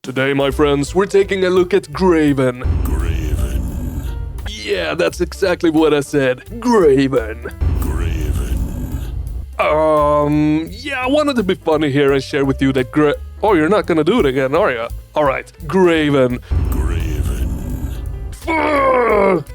Today, my friends, we're taking a look at Graven. Graven. Yeah, that's exactly what I said. Graven. Graven. Yeah, I wanted to be funny here and share with you that Oh, you're not gonna do it again, are ya? Alright, Graven. Graven.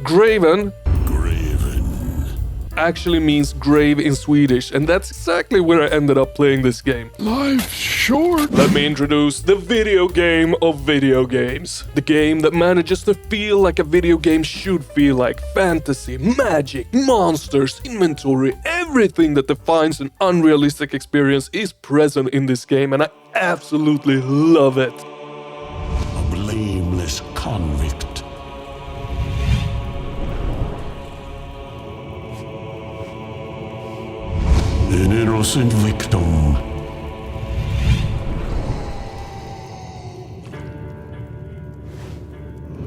Graven Graven. actually means grave in Swedish, and that's exactly where I ended up playing this game. Life's short. Let me introduce the video game of video games. The game that manages to feel like a video game should feel like. Fantasy, magic, monsters, inventory, everything that defines an unrealistic experience is present in this game, and I absolutely love it. A blameless convict. An innocent victim.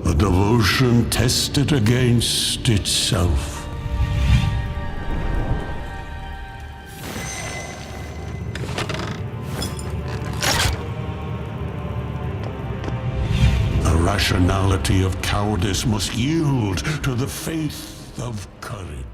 A devotion tested against itself. The rationality of cowardice must yield to the faith of courage.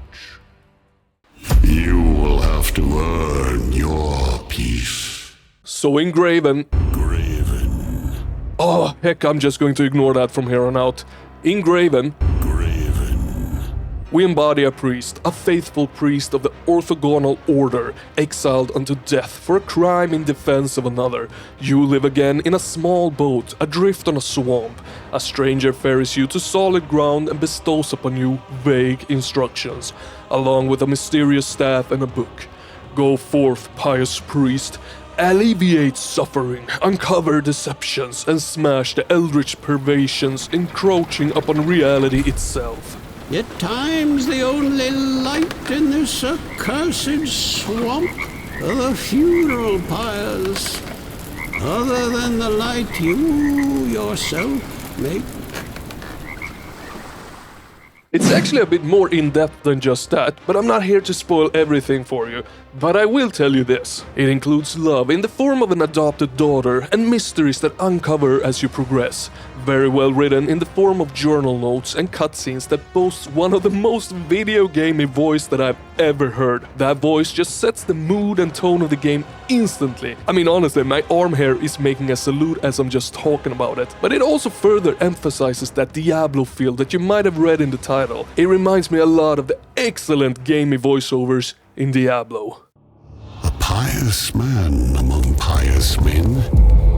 You will have to earn your peace. So in Graven... Graven. Oh, heck, I'm just going to ignore that from here on out. In Graven, Graven. we embody a priest, a faithful priest of the orthogonal order, exiled unto death for a crime in defense of another. You live again in a small boat, adrift on a swamp. A stranger ferries you to solid ground and bestows upon you vague instructions, along with a mysterious staff and a book. Go forth, pious priest. Alleviate suffering, uncover deceptions, and smash the eldritch pervasions encroaching upon reality itself. At times the only light in this accursed swamp are the funeral pyres, other than the light you yourself make. It's actually a bit more in-depth than just that, but I'm not here to spoil everything for you. But I will tell you this. It includes love in the form of an adopted daughter and mysteries that uncover as you progress. Very well written in the form of journal notes and cutscenes that boasts one of the most video gamey voice that I've ever heard. That voice just sets the mood and tone of the game instantly. I mean, honestly, my arm hair is making a salute as I'm just talking about it. But it also further emphasizes that Diablo feel that you might have read in the title. It reminds me a lot of the excellent gamey voiceovers in Diablo. A pious man among pious men,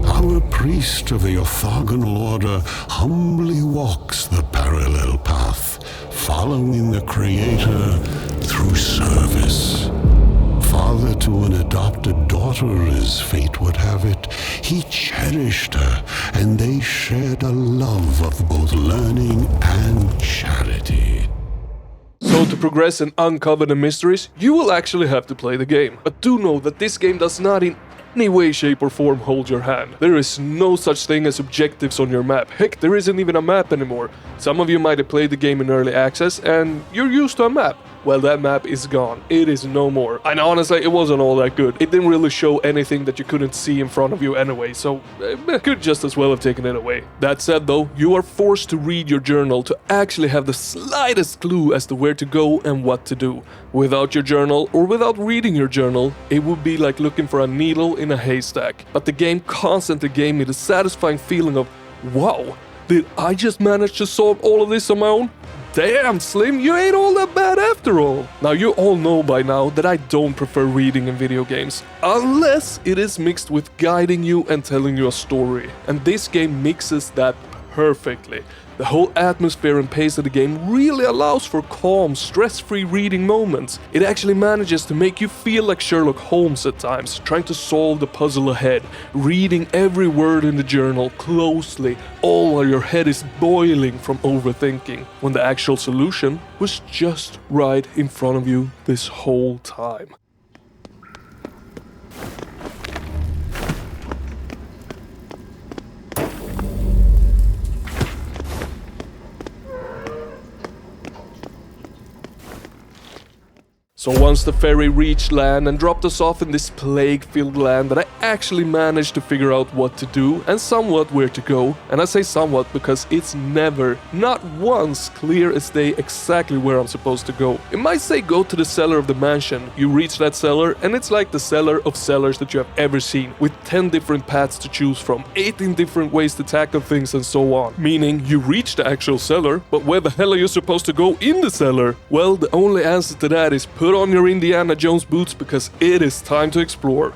our priest of the orthogonal order humbly walks the parallel path, following the Creator through service. Father to an adopted daughter, as fate would have it, he cherished her, and they shared a love of both learning and charity. So to progress and uncover the mysteries, you will actually have to play the game. But do know that this game does not in any way, shape or form hold your hand. There is no such thing as objectives on your map. Heck, there isn't even a map anymore. Some of you might have played the game in early access and you're used to a map. Well, that map is gone. It is no more. And honestly, it wasn't all that good. It didn't really show anything that you couldn't see in front of you anyway, so could just as well have taken it away. That said though, you are forced to read your journal to actually have the slightest clue as to where to go and what to do. Without your journal, or without reading your journal, it would be like looking for a needle in a haystack. But the game constantly gave me the satisfying feeling of, wow, did I just manage to solve all of this on my own? Damn, Slim, you ain't all that bad after all. Now, you all know by now that I don't prefer reading in video games, unless it is mixed with guiding you and telling you a story. And this game mixes that perfectly. The whole atmosphere and pace of the game really allows for calm, stress-free reading moments. It actually manages to make you feel like Sherlock Holmes at times, trying to solve the puzzle ahead, reading every word in the journal closely, all while your head is boiling from overthinking, when the actual solution was just right in front of you this whole time. So once the ferry reached land and dropped us off in this plague-filled land that I actually managed to figure out what to do and somewhat where to go. And I say somewhat because it's never, not once, clear as day exactly where I'm supposed to go. It might say go to the cellar of the mansion. You reach that cellar and it's like the cellar of cellars that you have ever seen, with 10 different paths to choose from, 18 different ways to tackle things and so on. Meaning you reach the actual cellar, but where the hell are you supposed to go in the cellar? Well, the only answer to that is put on your Indiana Jones boots because it is time to explore.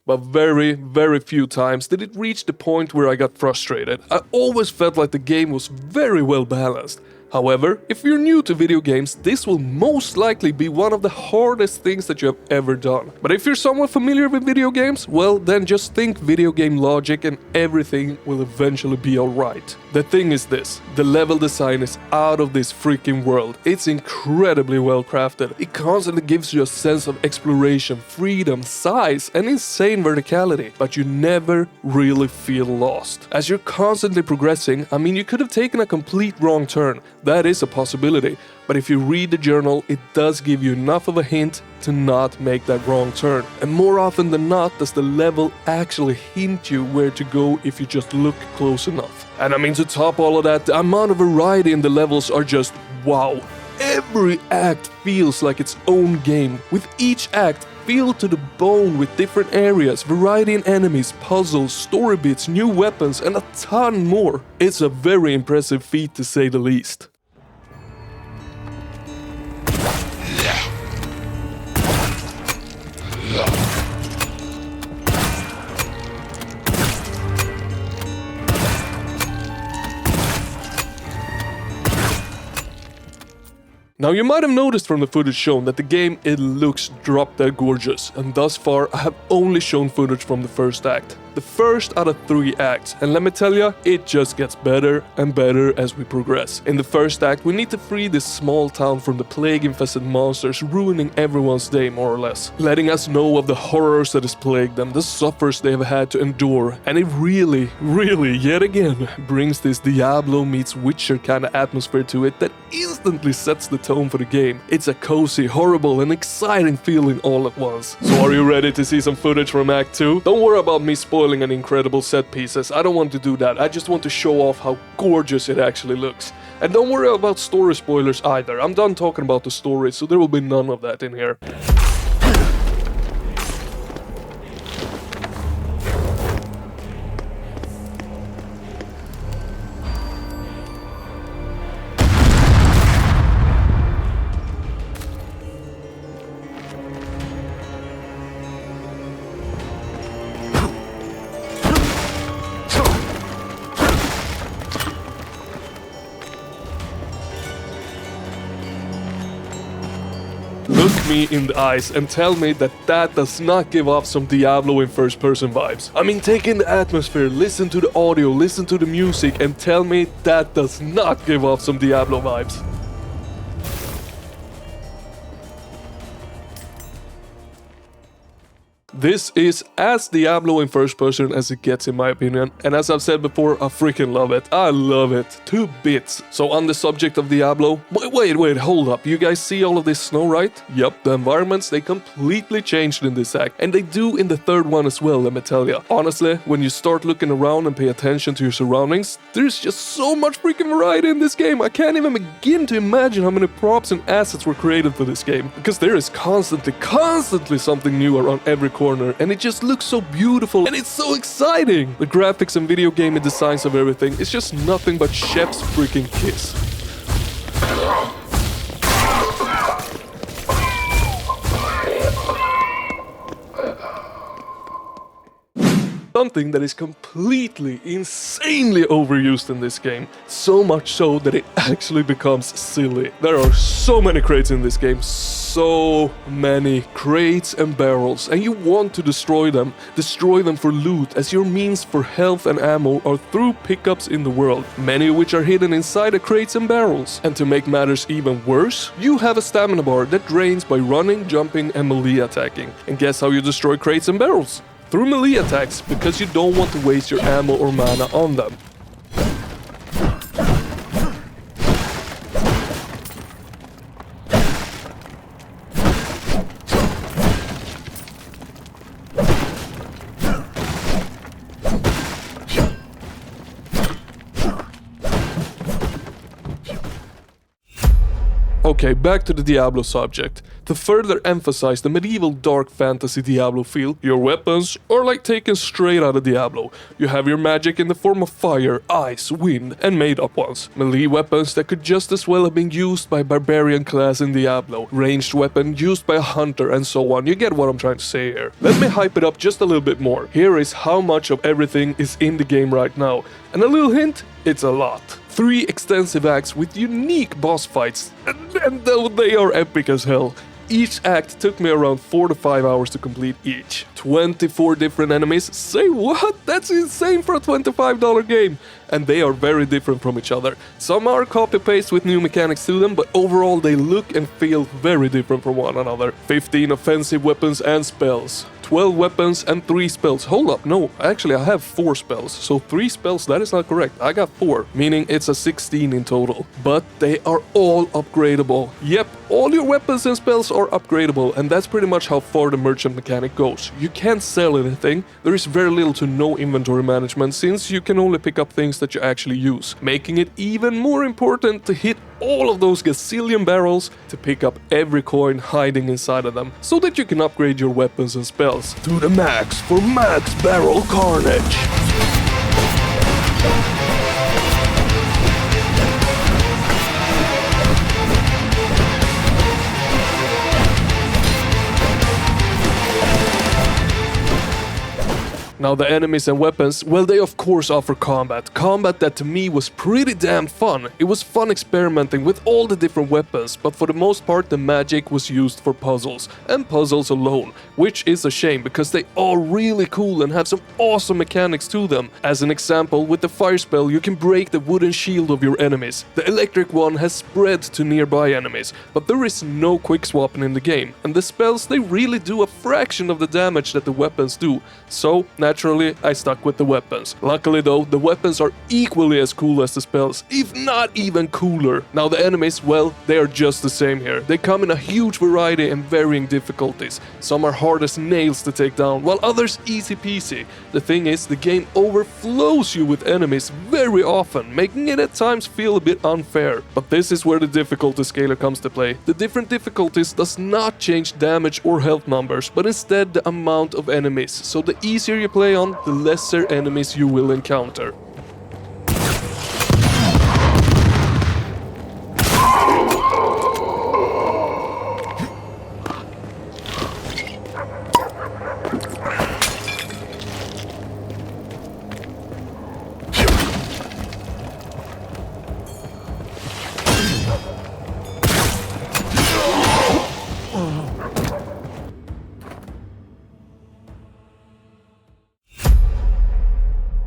But very, very few times did it reach the point where I got frustrated. I always felt like the game was very well balanced. However, if you're new to video games, this will most likely be one of the hardest things that you have ever done. But if you're somewhat familiar with video games, well, then just think video game logic and everything will eventually be alright. The thing is this, the level design is out of this freaking world. It's incredibly well crafted. It constantly gives you a sense of exploration, freedom, size, and insane verticality, but you never really feel lost. As you're constantly progressing, I mean, you could have taken a complete wrong turn. That is a possibility, but if you read the journal, it does give you enough of a hint to not make that wrong turn. And more often than not, does the level actually hint you where to go if you just look close enough. And I mean, to top all of that, the amount of variety in the levels are just wow. Every act feels like its own game, with each act filled to the bone with different areas, variety in enemies, puzzles, story bits, new weapons, and a ton more. It's a very impressive feat to say the least. Now you might have noticed from the footage shown that the game, it looks drop dead gorgeous, and thus far I have only shown footage from the first act. The first out of 3 acts, and let me tell ya, it just gets better and better as we progress. In the first act, we need to free this small town from the plague-infested monsters ruining everyone's day more or less, letting us know of the horrors that has plagued them, the suffers they have had to endure, and it really, yet again, brings this Diablo meets Witcher kind of atmosphere to it that instantly sets the tone for the game. It's a cozy, horrible, and exciting feeling all at once. So are you ready to see some footage from Act 2? Don't worry about me spoiling any incredible set pieces. I don't want to do that. I just want to show off how gorgeous it actually looks. And don't worry about story spoilers either. I'm done talking about the story, so there will be none of that in here. Look me in the eyes and tell me that that does not give off some Diablo in first-person vibes. I mean, take in the atmosphere, listen to the audio, listen to the music, and tell me that does not give off some Diablo vibes. This is as Diablo in first person as it gets in my opinion, and as I've said before, I freaking love it. I love it. 2 bits. So on the subject of Diablo, wait, hold up. You guys see all of this snow, right? Yup, the environments, they completely changed in this act, and they do in the third one as well, let me tell ya. Honestly, when you start looking around and pay attention to your surroundings, there's just so much freaking variety in this game. I can't even begin to imagine how many props and assets were created for this game, because there is constantly something new around every corner, and it just looks so beautiful and it's so exciting. The graphics and video game and designs of everything is just nothing but chef's freaking kiss. Something that is completely, insanely overused in this game. So much so that it actually becomes silly. There are so many crates in this game, so many crates and barrels, and you want to destroy them for loot, as your means for health and ammo are through pickups in the world, many of which are hidden inside the crates and barrels. And to make matters even worse, you have a stamina bar that drains by running, jumping, and melee attacking. And guess how you destroy crates and barrels? through melee attacks because you don't want to waste your ammo or mana on them. Okay, back to the Diablo subject. To further emphasize the medieval dark fantasy Diablo feel, your weapons are like taken straight out of Diablo. You have your magic in the form of fire, ice, wind, and made-up ones. Melee weapons that could just as well have been used by barbarian class in Diablo. Ranged weapon used by a hunter, and so on. You get what I'm trying to say here. Let me hype it up just a little bit more. Here is how much of everything is in the game right now. And a little hint, it's a lot. 3 extensive acts with unique boss fights, and though they are epic as hell. Each act took me around 4 to 5 hours to complete each. 24 different enemies, say what? That's insane for a $25 game! And they are very different from each other. Some are copy-paste with new mechanics to them, but overall they look and feel very different from one another. 15 offensive weapons and spells. 12 weapons and 3 spells. Hold up, no, actually I have 4 spells. So 3 spells, that is not correct. I got 4, meaning it's a 16 in total. But they are all upgradable. Yep, all your weapons and spells are upgradable, and that's pretty much how far the merchant mechanic goes. You can't sell anything. There is very little to no inventory management since you can only pick up things that you actually use, making it even more important to hit all of those gazillion barrels to pick up every coin hiding inside of them, so that you can upgrade your weapons and spells to the max for max barrel carnage. Now the enemies and weapons, well, they of course offer combat. Combat that to me was pretty damn fun. It was fun experimenting with all the different weapons, but for the most part the magic was used for puzzles, and puzzles alone, which is a shame because they are really cool and have some awesome mechanics to them. As an example, with the fire spell you can break the wooden shield of your enemies. The electric one has spread to nearby enemies, but there is no quick swapping in the game, and the spells, they really do a fraction of the damage that the weapons do. So naturally, I stuck with the weapons. Luckily though, the weapons are equally as cool as the spells, if not even cooler. Now the enemies, well, they are just the same here. They come in a huge variety and varying difficulties. Some are hard as nails to take down, while others easy peasy. The thing is, the game overflows you with enemies very often, making it at times feel a bit unfair. But this is where the difficulty scaler comes to play. The different difficulties does not change damage or health numbers, but instead the amount of enemies. So the easier you play on, the lesser enemies you will encounter.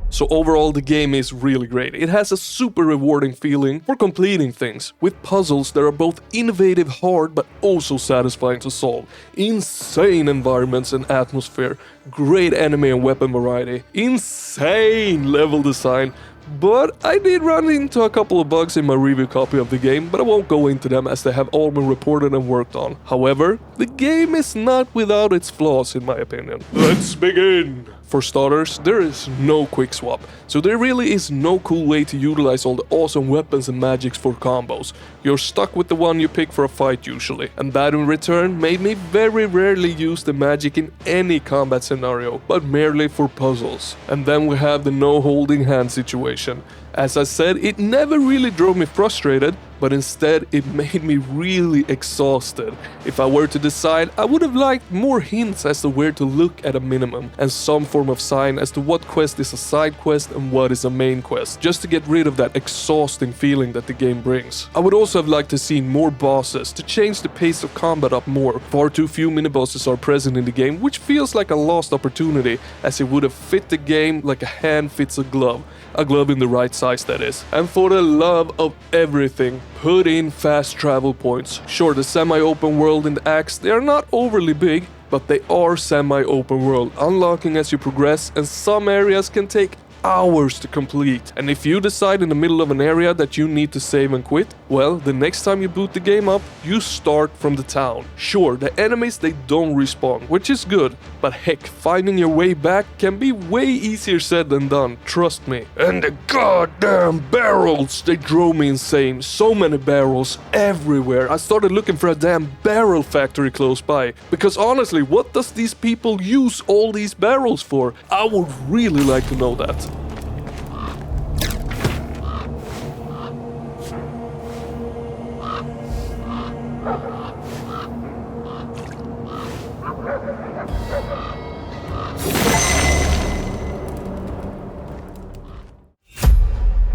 So overall the game is really great. It has a super rewarding feeling for completing things, with puzzles that are both innovative, hard, but also satisfying to solve. Insane environments and atmosphere, great enemy and weapon variety, insane level design. But I did run into a couple of bugs in my review copy of the game, but I won't go into them as they have all been reported and worked on. However, the game is not without its flaws in my opinion. Let's begin! For starters, there is no quick swap, so there really is no cool way to utilize all the awesome weapons and magics for combos. You're stuck with the one you pick for a fight usually, and that in return made me very rarely use the magic in any combat scenario, but merely for puzzles. And then we have the no holding hand situation. As I said, it never really drove me frustrated, but instead it made me really exhausted. If I were to decide, I would have liked more hints as to where to look at a minimum, and some form of sign as to what quest is a side quest and what is a main quest, just to get rid of that exhausting feeling that the game brings. I would also have liked to see more bosses, to change the pace of combat up more. Far too few mini-bosses are present in the game, which feels like a lost opportunity, as it would have fit the game like a hand fits a glove in the right size that is. And for the love of everything, put in fast travel points. Sure, the semi-open world in the acts, they are not overly big, but they are semi-open world, unlocking as you progress, and some areas can take hours to complete. And if you decide in the middle of an area that you need to save and quit, well, the next time you boot the game up, you start from the town. Sure, the enemies, they don't respawn, which is good, but heck, finding your way back can be way easier said than done, trust me. And the goddamn barrels, they drove me insane. So many barrels everywhere. I started looking for a damn barrel factory close by, because honestly, what does these people use all these barrels for? I would really like to know that.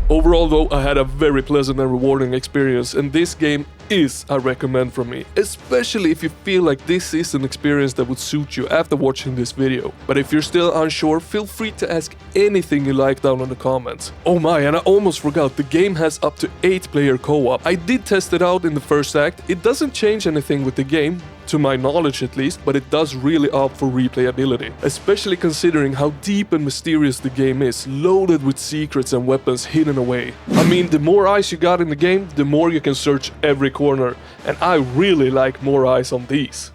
Overall though, I had a very pleasant and rewarding experience, and this game is a recommend from me, especially if you feel like this is an experience that would suit you after watching this video. But if you're still unsure, feel free to ask anything you like down in the comments. Oh my, and I almost forgot, the game has up to 8-player co-op. I did test it out in the first act. It doesn't change anything with the game, to my knowledge at least, but it does really opt for replayability, especially considering how deep and mysterious the game is, loaded with secrets and weapons hidden away. I mean, the more eyes you got in the game, the more you can search every corner, and I really like more eyes on these.